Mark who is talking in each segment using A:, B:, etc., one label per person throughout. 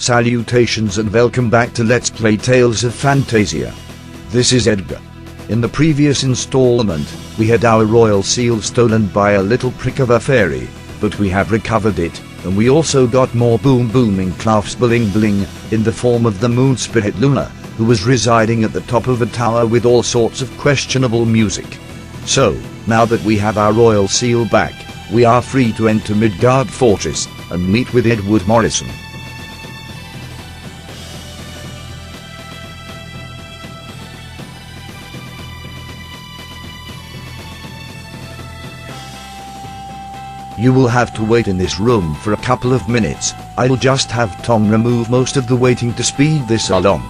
A: Salutations and welcome back to Let's Play Tales of Phantasia. This is Edgar. In the previous installment, we had our royal seal stolen by a little prick of a fairy, but we have recovered it, and we also got more booming claffs bling in the form of the moon spirit Luna, who was residing at the top of a tower with all sorts of questionable music. So, now that we have our royal seal back, we are free to enter Midgard Fortress, and meet with Edward Morrison. You will have to wait in this room for a couple of minutes. I'll just have Tom remove most of the waiting to speed this along.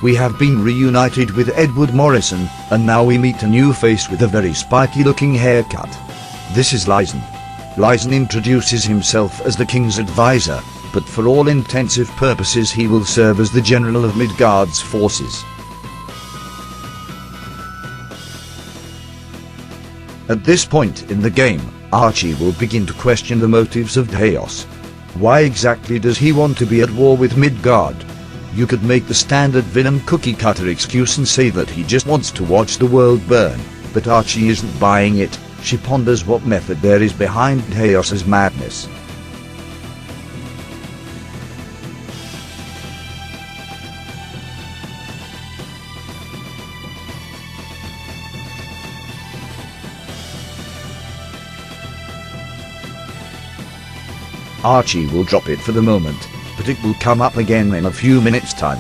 A: We have been reunited with Edward Morrison, and now we meet a new face with a very spiky looking haircut. This is Lyson. Lyson introduces himself as the king's advisor, but for all intensive purposes he will serve as the general of Midgard's forces. At this point in the game, Archie will begin to question the motives of Chaos. Why exactly does he want to be at war with Midgard? You could make the standard villain cookie cutter excuse and say that he just wants to watch the world burn, but Archie isn't buying it. She ponders what method there is behind Chaos's madness. Archie will drop it for the moment, but it will come up again in a few minutes' time.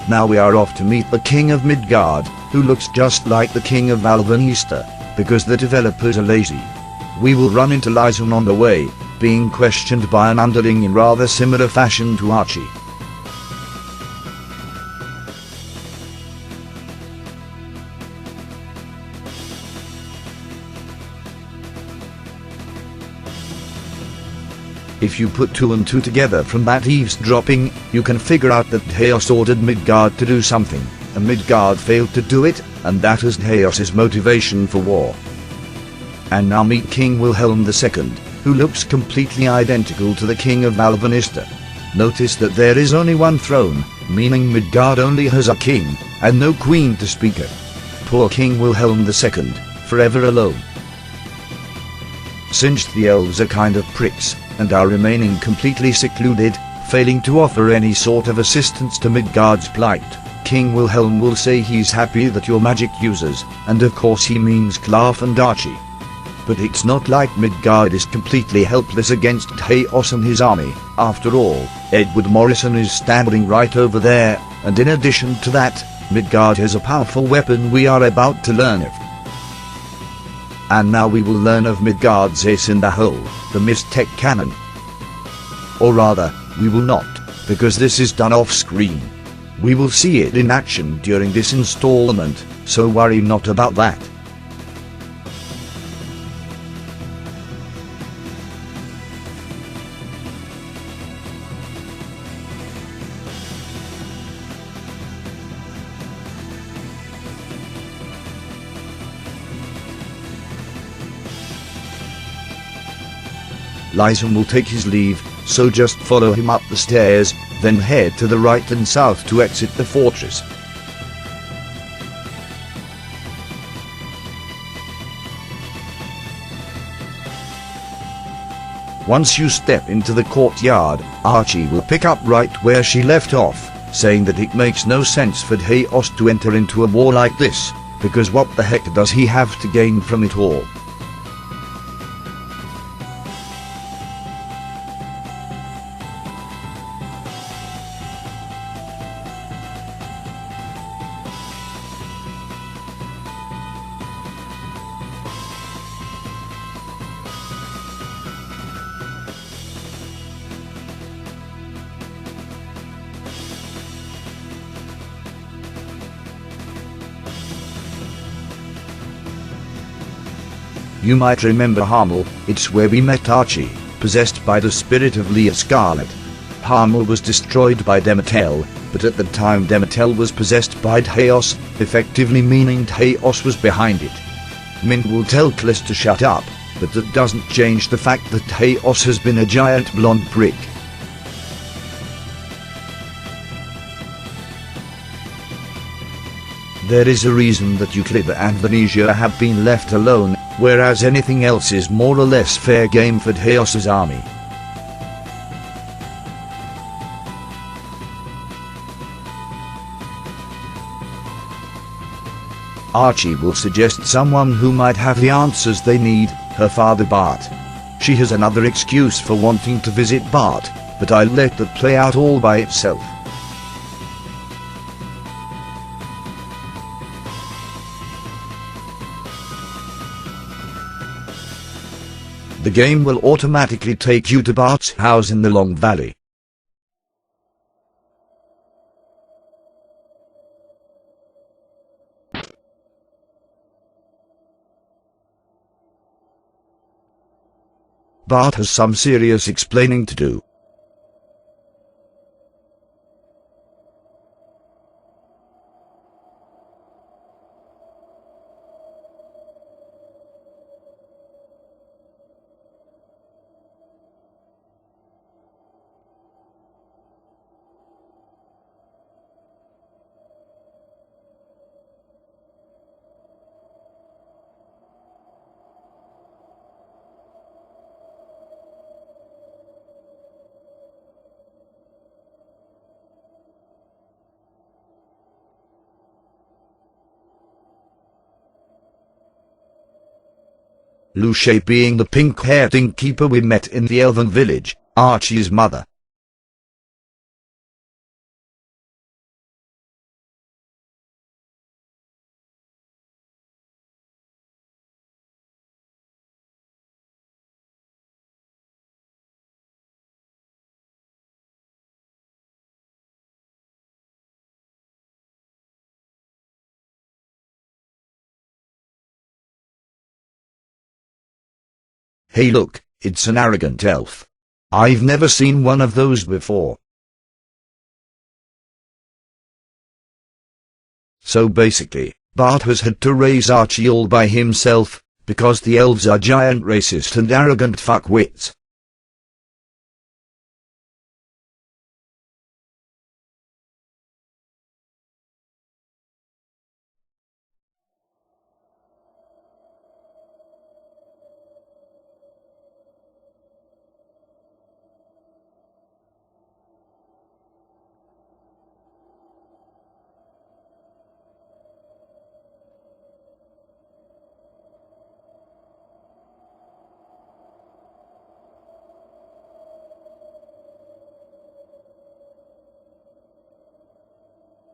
A: Now we are off to meet the King of Midgard, who looks just like the King of Valhalla, because the developers are lazy. We will run into Lyson on the way, being questioned by an underling in rather similar fashion to Archie. If you put 2 and 2 together from that eavesdropping, you can figure out that Chaos ordered Midgard to do something, and Midgard failed to do it, and that is Chaos's motivation for war. And now meet King Wilhelm II, who looks completely identical to the King of Valhalla. Notice that there is only one throne, meaning Midgard only has a king, and no queen to speak of. Poor King Wilhelm II, forever alone. Since the elves are kind of pricks, and are remaining completely secluded, failing to offer any sort of assistance to Midgard's plight, King Wilhelm will say he's happy that you're magic users, and of course he means Claff and Archie. But it's not like Midgard is completely helpless against Chaos and his army. After all, Edward Morrison is standing right over there, and in addition to that, Midgard has a powerful weapon we are about to learn of. And now we will learn of Midgard's ace in the hole, the Mist-Tech cannon. Or rather, we will not, because this is done off screen. We will see it in action during this installment, so worry not about that. Lyson will take his leave, so just follow him up the stairs, then head to the right and south to exit the fortress. Once you step into the courtyard, Archie will pick up right where she left off, saying that it makes no sense for Chaos to enter into a war like this, because what the heck does he have to gain from it all? You might remember Hamel, it's where we met Archie, possessed by the spirit of Leah Scarlet. Hamel was destroyed by Demetel, but at the time Demetel was possessed by Chaos, effectively meaning Chaos was behind it. Mint will tell Clis to shut up, but that doesn't change the fact that Chaos has been a giant blonde prick. There is a reason that Euclid and Venetia have been left alone, whereas anything else is more or less fair game for Chaos's army. Archie will suggest someone who might have the answers they need, her father Bart. She has another excuse for wanting to visit Bart, but I'll let that play out all by itself. The game will automatically take you to Bart's house in the Long Valley. Bart has some serious explaining to do. Lucia being the pink-haired innkeeper we met in the elven village, Archie's mother. Hey look, it's an arrogant elf. I've never seen one of those before. So basically, Bart has had to raise Archie all by himself, because the elves are giant racist and arrogant fuckwits.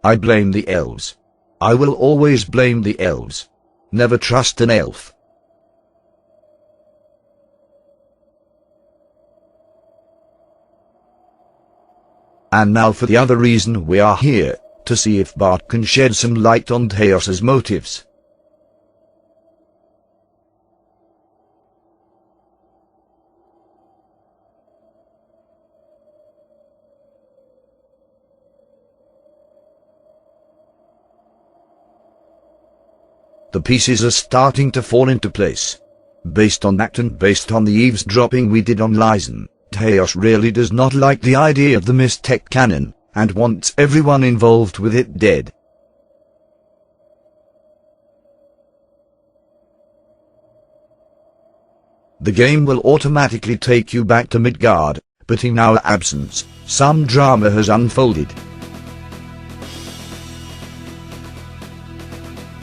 A: I blame the elves. I will always blame the elves. Never trust an elf. And now for the other reason we are here, to see if Bart can shed some light on Chaos's motives. The pieces are starting to fall into place. Based on that and based on the eavesdropping we did on Lysen, Chaos really does not like the idea of the Mistech cannon, and wants everyone involved with it dead. The game will automatically take you back to Midgard, but in our absence, some drama has unfolded.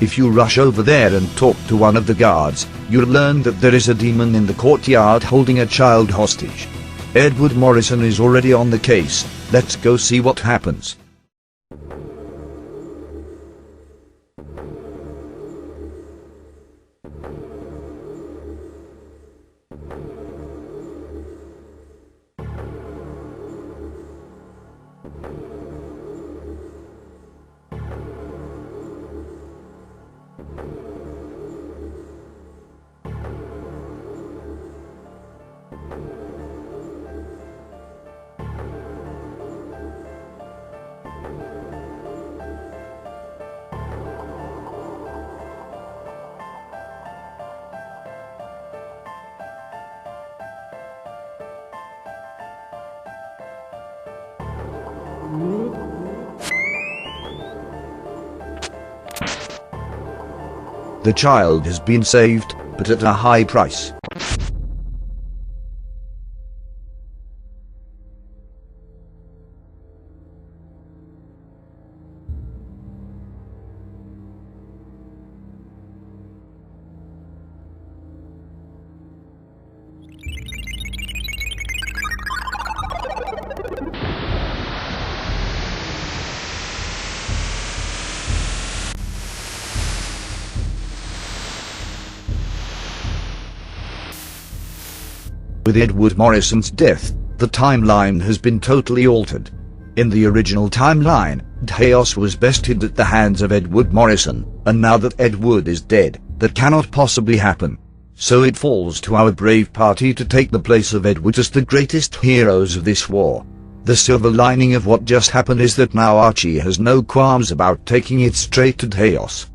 A: If you rush over there and talk to one of the guards, you'll learn that there is a demon in the courtyard holding a child hostage. Edward Morrison is already on the case. Let's go see what happens. The child has been saved, but at a high price. With Edward Morrison's death, the timeline has been totally altered. In the original timeline, Chaos was bested at the hands of Edward Morrison, and now that Edward is dead, that cannot possibly happen. So it falls to our brave party to take the place of Edward as the greatest heroes of this war. The silver lining of what just happened is that now Archie has no qualms about taking it straight to Chaos.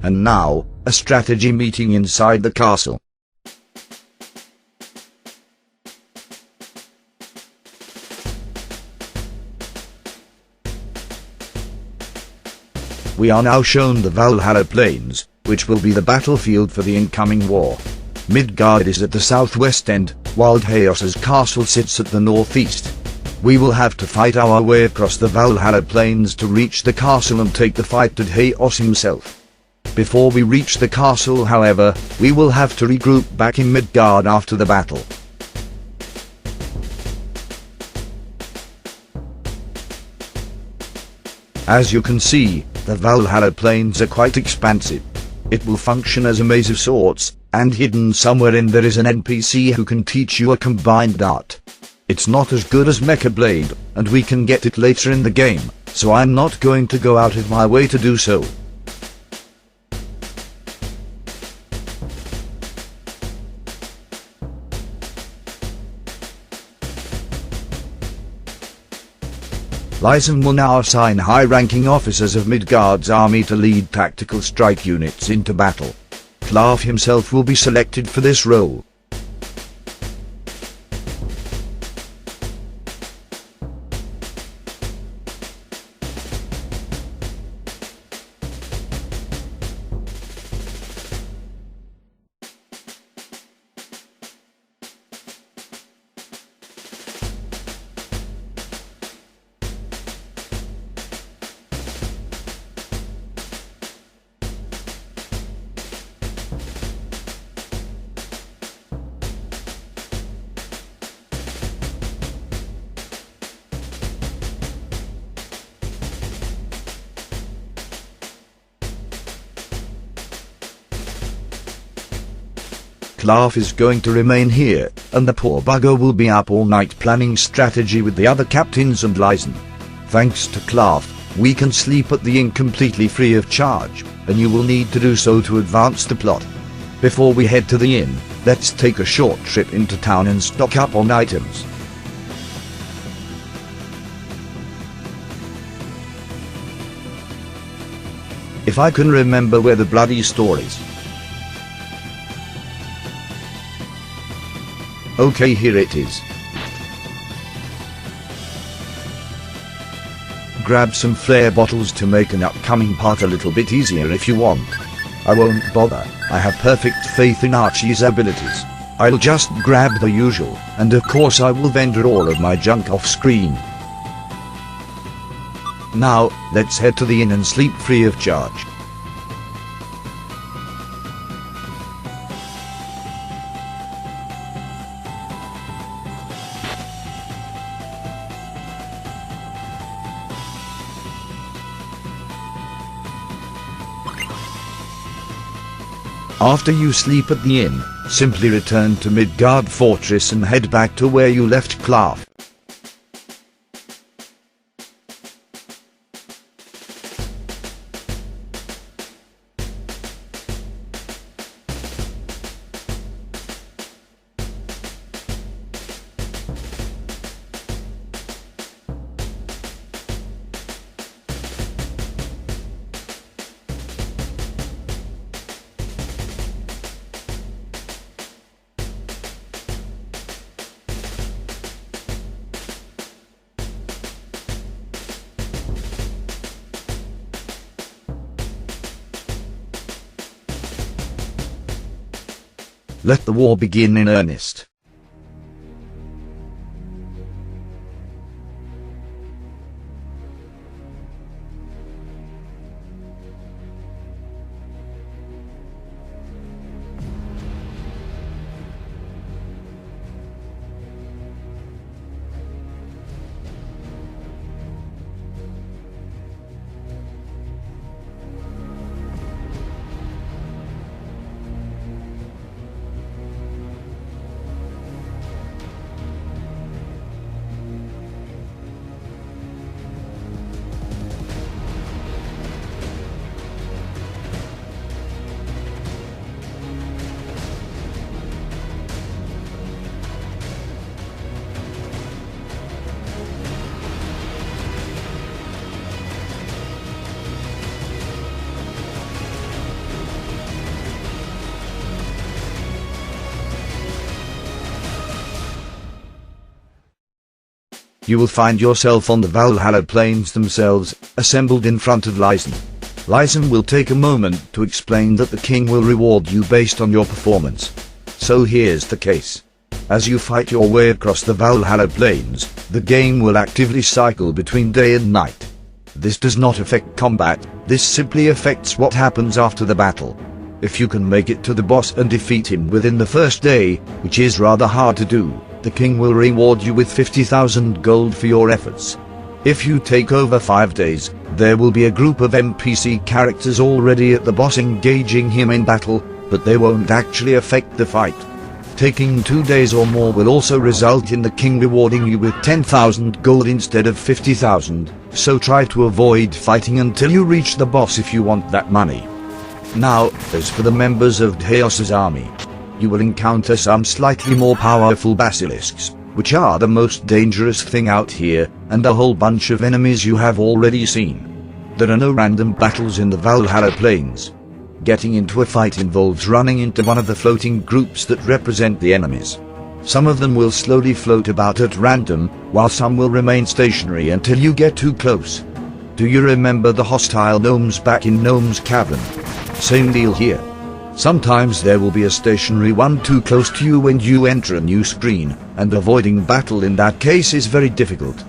A: And now, a strategy meeting inside the castle. We are now shown the Valhalla plains, which will be the battlefield for the incoming war. Midgard is at the southwest end, while Chaos's castle sits at the northeast. We will have to fight our way across the Valhalla plains to reach the castle and take the fight to Chaos himself. Before we reach the castle, however, we will have to regroup back in Midgard after the battle. As you can see, the Valhalla plains are quite expansive. It will function as a maze of sorts, and hidden somewhere in there is an NPC who can teach you a combined art. It's not as good as Mecha Blade, and we can get it later in the game, so I'm not going to go out of my way to do so. Lysen will now assign high-ranking officers of Midgard's army to lead tactical strike units into battle. Klaf himself will be selected for this role. Klaf is going to remain here, and the poor bugger will be up all night planning strategy with the other captains and Lysen. Thanks to Klaf, we can sleep at the inn completely free of charge, and you will need to do so to advance the plot. Before we head to the inn, let's take a short trip into town and stock up on items. If I can remember where the bloody store is. Okay, here it is. Grab some flare bottles to make an upcoming part a little bit easier if you want. I won't bother, I have perfect faith in Archie's abilities. I'll just grab the usual, and of course I will vendor all of my junk off screen. Now, let's head to the inn and sleep free of charge. After you sleep at the inn, simply return to Midgard Fortress and head back to where you left Klaf. Let the war begin in earnest. You will find yourself on the Valhalla plains themselves, assembled in front of Lysen. Lysen will take a moment to explain that the king will reward you based on your performance. So here's the case. As you fight your way across the Valhalla plains, the game will actively cycle between day and night. This does not affect combat, this simply affects what happens after the battle. If you can make it to the boss and defeat him within the first day, which is rather hard to do, the king will reward you with 50,000 gold for your efforts. If you take over 5 days, there will be a group of NPC characters already at the boss engaging him in battle, but they won't actually affect the fight. Taking 2 days or more will also result in the king rewarding you with 10,000 gold instead of 50,000, so try to avoid fighting until you reach the boss if you want that money. Now, as for the members of Dheos's army, you will encounter some slightly more powerful basilisks, which are the most dangerous thing out here, and a whole bunch of enemies you have already seen. There are no random battles in the Valhalla plains. Getting into a fight involves running into one of the floating groups that represent the enemies. Some of them will slowly float about at random, while some will remain stationary until you get too close. Do you remember the hostile gnomes back in Gnome's Cavern? Same deal here. Sometimes there will be a stationary one too close to you when you enter a new screen, and avoiding battle in that case is very difficult.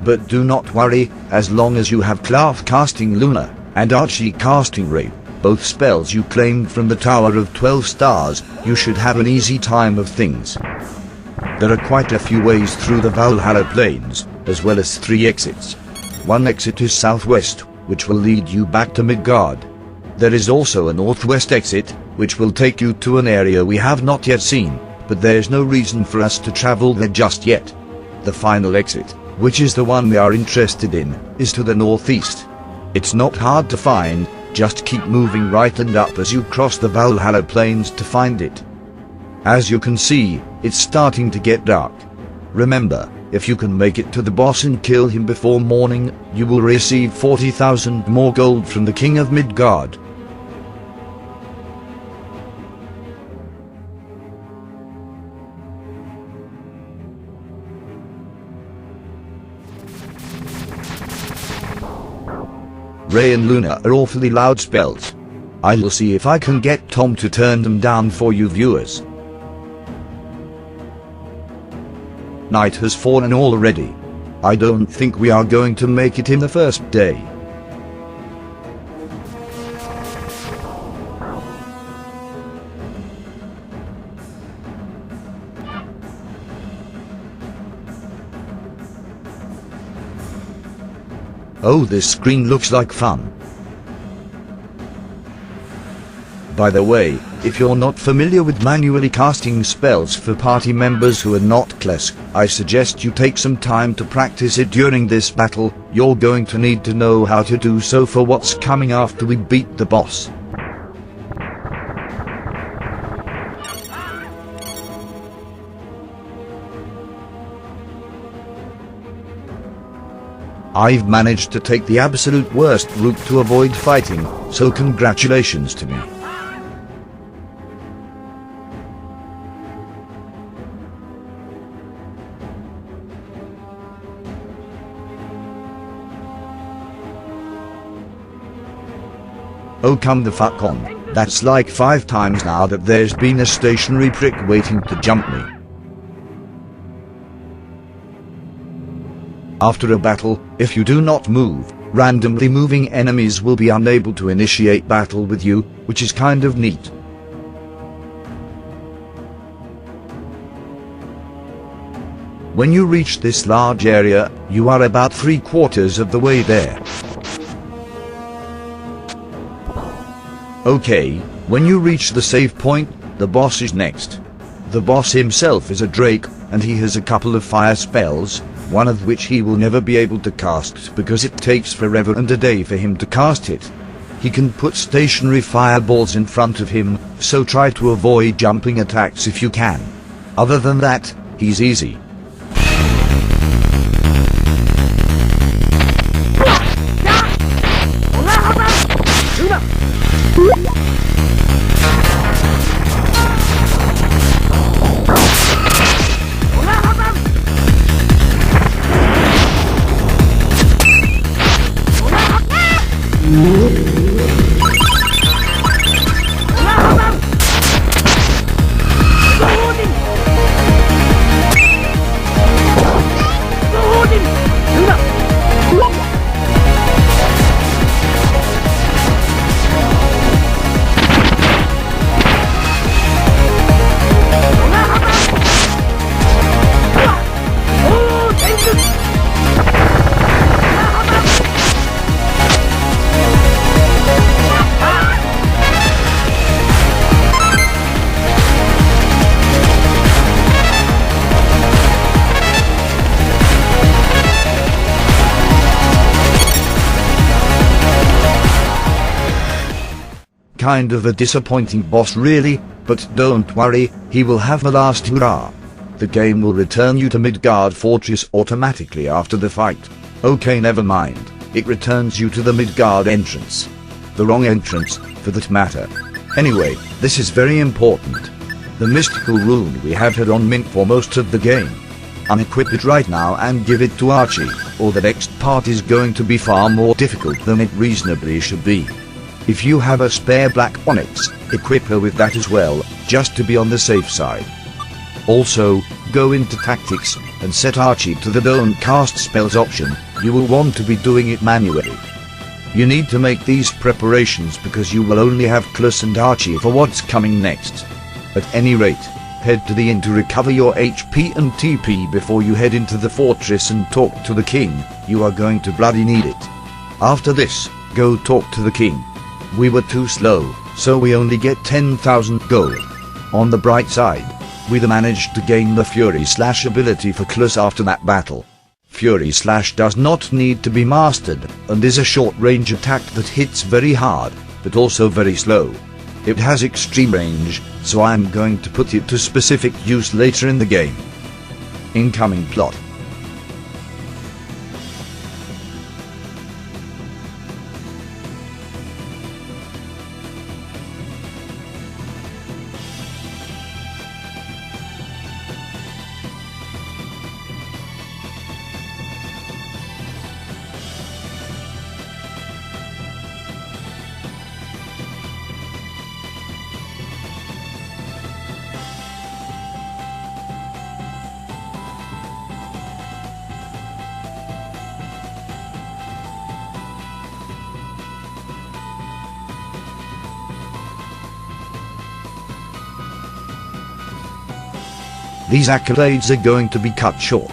A: But do not worry, as long as you have Cloth Casting Luna and Archie Casting Ray, both spells you claimed from the Tower of 12 Stars, you should have an easy time of things. There are quite a few ways through the Valhalla plains, as well as 3 exits. One exit is southwest, which will lead you back to Midgard. There is also a northwest exit, which will take you to an area we have not yet seen, but there's no reason for us to travel there just yet. The final exit, which is the one we are interested in, is to the northeast. It's not hard to find, just keep moving right and up as you cross the Valhalla plains to find it. As you can see, it's starting to get dark. Remember, if you can make it to the boss and kill him before morning, you will receive 40,000 more gold from the King of Midgard. Ray and Luna are awfully loud spells. I will see if I can get Tom to turn them down for you viewers. Night has fallen already. I don't think we are going to make it in the first day. Oh, this screen looks like fun. By the way, if you're not familiar with manually casting spells for party members who are not Klesk, I suggest you take some time to practice it during this battle. You're going to need to know how to do so for what's coming after we beat the boss. I've managed to take the absolute worst route to avoid fighting, so congratulations to me. Oh, come the fuck on. That's like 5 times now that there's been a stationary prick waiting to jump me. After a battle, if you do not move, randomly moving enemies will be unable to initiate battle with you, which is kind of neat. When you reach this large area, you are about 3/4 of the way there. Okay, when you reach the save point, the boss is next. The boss himself is a drake, and he has a couple of fire spells, one of which he will never be able to cast because it takes forever and a day for him to cast it. He can put stationary fireballs in front of him, so try to avoid jumping attacks if you can. Other than that, he's easy. Kind of a disappointing boss really, but don't worry, he will have the last hurrah. The game will return you to Midgard Fortress automatically after the fight. Okay, never mind, it returns you to the Midgard entrance. The wrong entrance, for that matter. Anyway, this is very important. The mystical rune we have had on mint for most of the game. Unequip it right now and give it to Archie, or the next part is going to be far more difficult than it reasonably should be. If you have a spare black onyx, equip her with that as well, just to be on the safe side. Also, go into tactics, and set Archie to the don't cast spells option. You will want to be doing it manually. You need to make these preparations because you will only have Klus and Archie for what's coming next. At any rate, head to the inn to recover your HP and TP before you head into the fortress and talk to the king. You are going to bloody need it. After this, go talk to the king. We were too slow, so we only get 10,000 gold. On the bright side, we managed to gain the Fury Slash ability for Klus after that battle. Fury Slash does not need to be mastered, and is a short-range attack that hits very hard, but also very slow. It has extreme range, so I am going to put it to specific use later in the game. Incoming plot. These accolades are going to be cut short.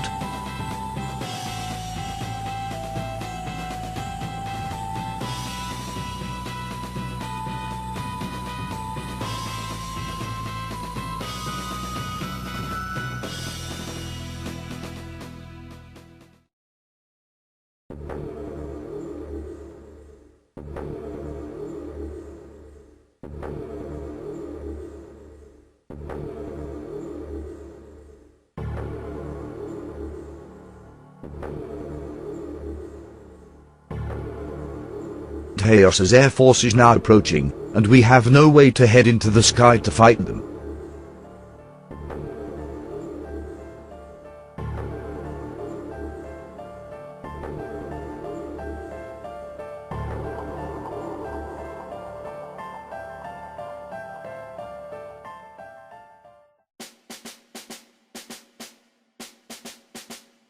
A: Chaos's air force is now approaching, and we have no way to head into the sky to fight them.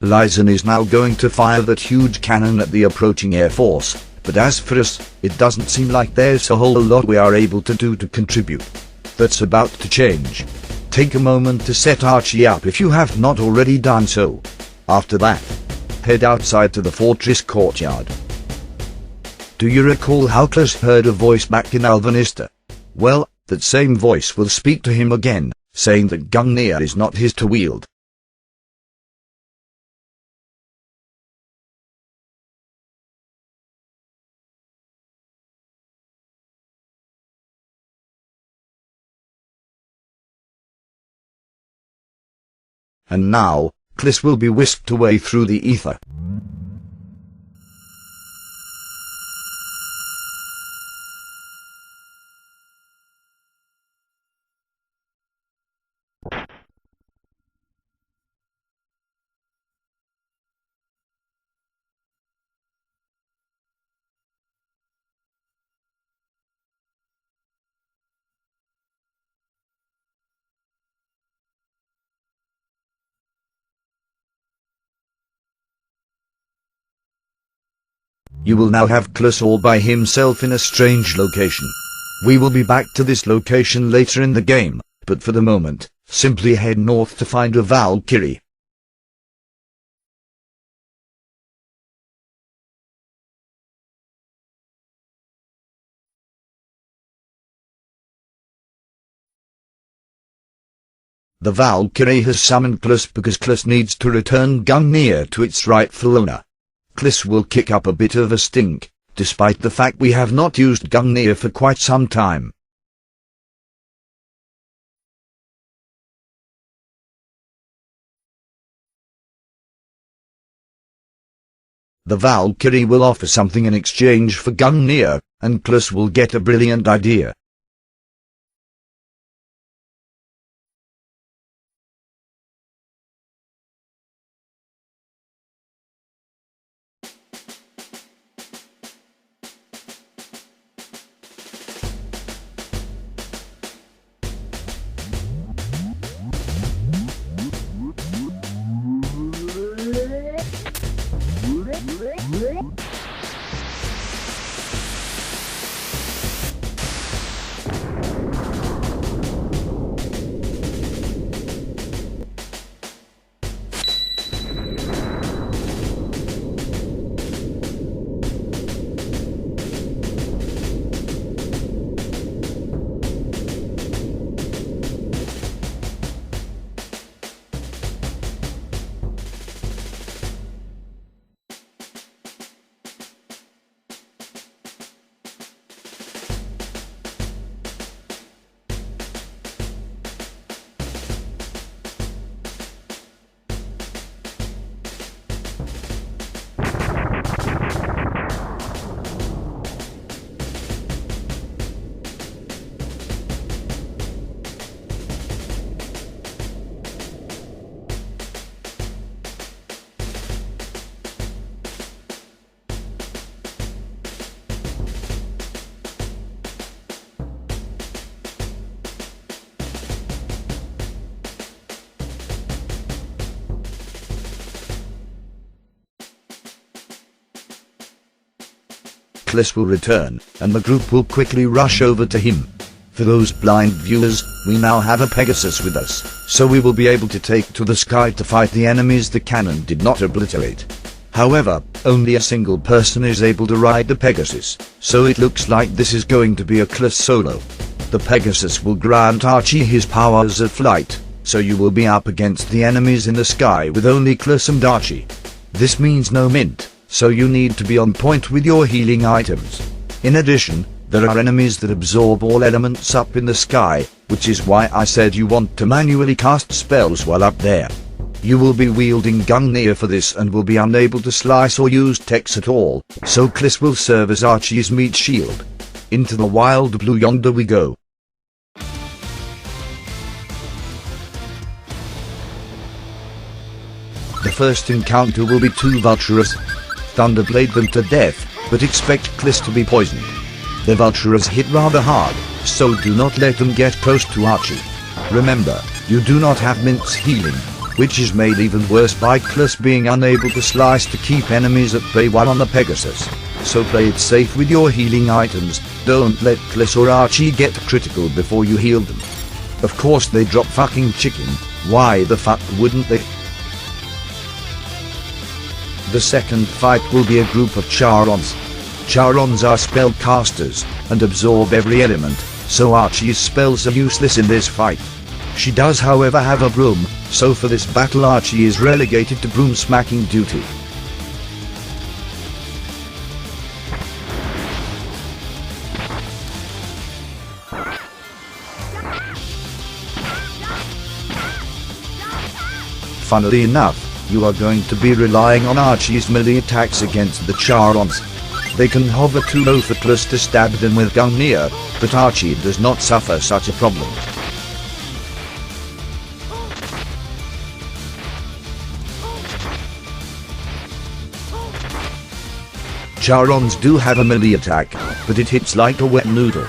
A: Lyson is now going to fire that huge cannon at the approaching air force, but as for us, it doesn't seem like there's a whole lot we are able to do to contribute. That's about to change. Take a moment to set Archie up if you have not already done so. After that, head outside to the fortress courtyard. Do you recall how Klis heard a voice back in Alvanista? Well, that same voice will speak to him again, saying that Gungnir is not his to wield. And now, Klis will be whisked away through the ether. You will now have Klis all by himself in a strange location. We will be back to this location later in the game, but for the moment, simply head north to find a Valkyrie. The Valkyrie has summoned Klis because Klis needs to return Gungnir to its rightful owner. Klis will kick up a bit of a stink, despite the fact we have not used Gungnir for quite some time. The Valkyrie will offer something in exchange for Gungnir, and Klis will get a brilliant idea. Klis will return, and the group will quickly rush over to him. For those blind viewers, we now have a Pegasus with us, so we will be able to take to the sky to fight the enemies the cannon did not obliterate. However, only a single person is able to ride the Pegasus, so it looks like this is going to be a Klis solo. The Pegasus will grant Archie his powers of flight, so you will be up against the enemies in the sky with only Klis and Archie. This means no mint, so you need to be on point with your healing items. In addition, there are enemies that absorb all elements up in the sky, which is why I said you want to manually cast spells while up there. You will be wielding Gungnir for this and will be unable to slice or use techs at all, so Klis will serve as Archie's meat shield. Into the wild blue yonder we go. The first encounter will be two Vultures. Thunderblade them to death, but expect Klis to be poisoned. The Vultures hit rather hard, so do not let them get close to Archie. Remember, you do not have Mint's healing, which is made even worse by Klus being unable to slice to keep enemies at bay while on the Pegasus. So play it safe with your healing items, don't let Klus or Archie get critical before you heal them. Of course they drop fucking chicken, why the fuck wouldn't they? The second fight will be a group of Charons. Charons are spellcasters, and absorb every element, so Archie's spells are useless in this fight. She does however have a broom, so for this battle Archie is relegated to broom smacking duty. Funnily enough, you are going to be relying on Archie's melee attacks against the Charons. They can hover too low for Klus to stab them with Gungnir, but Archie does not suffer such a problem. Charons do have a melee attack, but it hits like a wet noodle.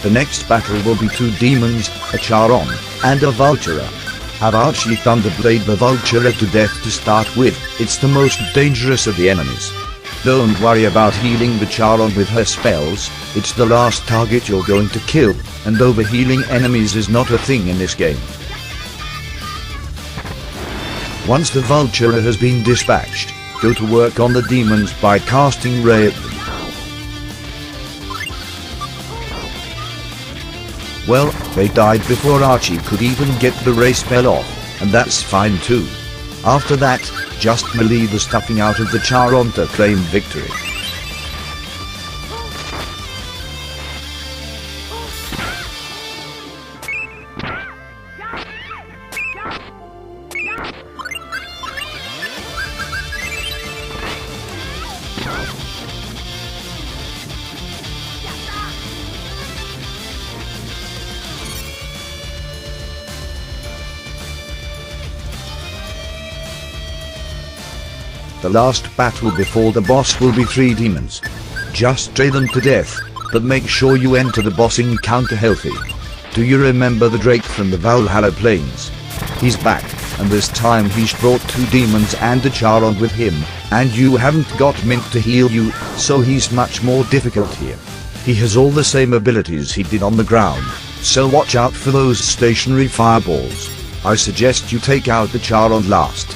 A: The next battle will be two demons, a Charon, and a Vultura. Have Archie Thunderblade the Vultura to death to start with, it's the most dangerous of the enemies. Don't worry about healing the Charon with her spells, it's the last target you're going to kill, and overhealing enemies is not a thing in this game. Once the Vultura has been dispatched, go to work on the demons by casting Ray at them. Well, they died before Archie could even get the Ray spell off, and that's fine too. After that, just melee the stuffing out of the Charon to claim victory. The last battle before the boss will be 3 demons. Just slay them to death, but make sure you enter the boss encounter healthy. Do you remember the Drake from the Valhalla plains? He's back, and this time he's brought 2 demons and a Charon with him, and you haven't got Mint to heal you, so he's much more difficult here. He has all the same abilities he did on the ground, so watch out for those stationary fireballs. I suggest you take out the Charon last.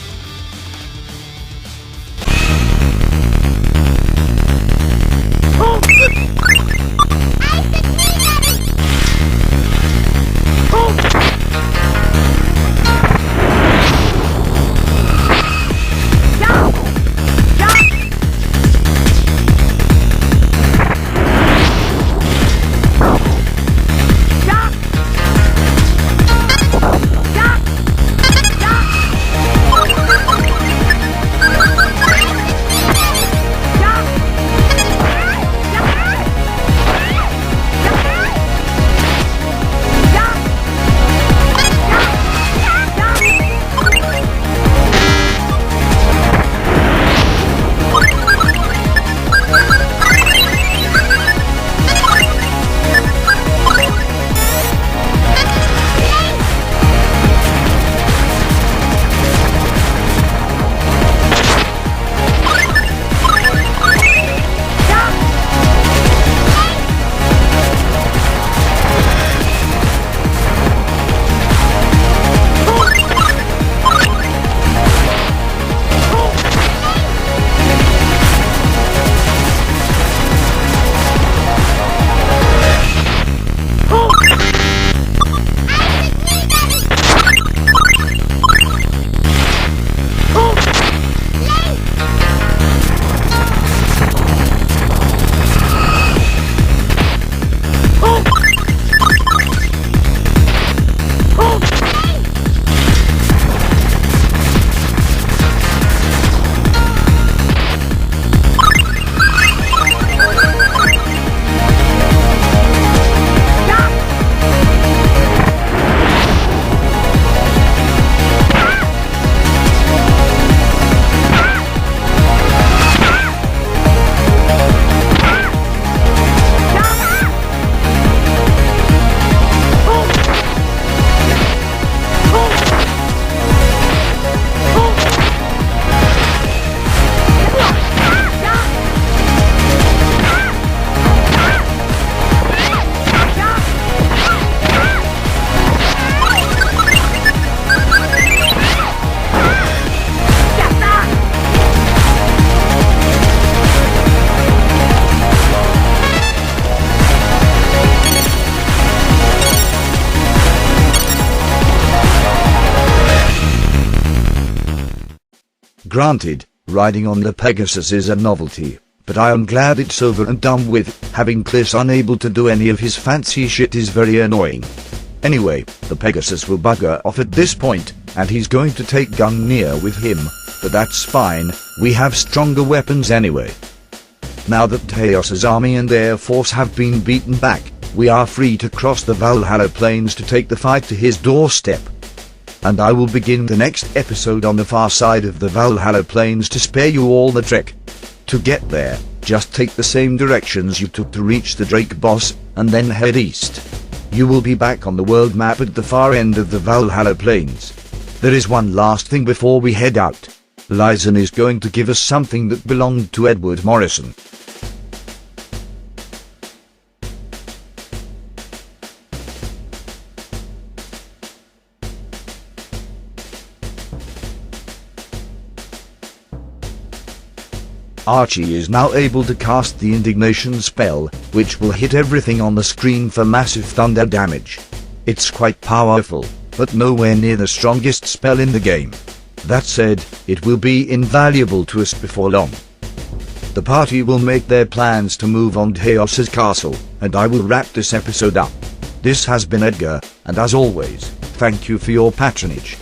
A: Granted, riding on the Pegasus is a novelty, but I am glad it's over and done with. Having Cliss unable to do any of his fancy shit is very annoying. Anyway, the Pegasus will bugger off at this point, and he's going to take Gungnir with him, but that's fine, we have stronger weapons anyway. Now that Taeos's army and air force have been beaten back, we are free to cross the Valhalla plains to take the fight to his doorstep. And I will begin the next episode on the far side of the Valhalla plains to spare you all the trek. To get there, just take the same directions you took to reach the Drake boss, and then head east. You will be back on the world map at the far end of the Valhalla plains. There is one last thing before we head out. Lizen is going to give us something that belonged to Edward Morrison. Archie is now able to cast the Indignation spell, which will hit everything on the screen for massive thunder damage. It's quite powerful, but nowhere near the strongest spell in the game. That said, it will be invaluable to us before long. The party will make their plans to move on Taeos's castle, and I will wrap this episode up. This has been Edgar, and as always, thank you for your patronage.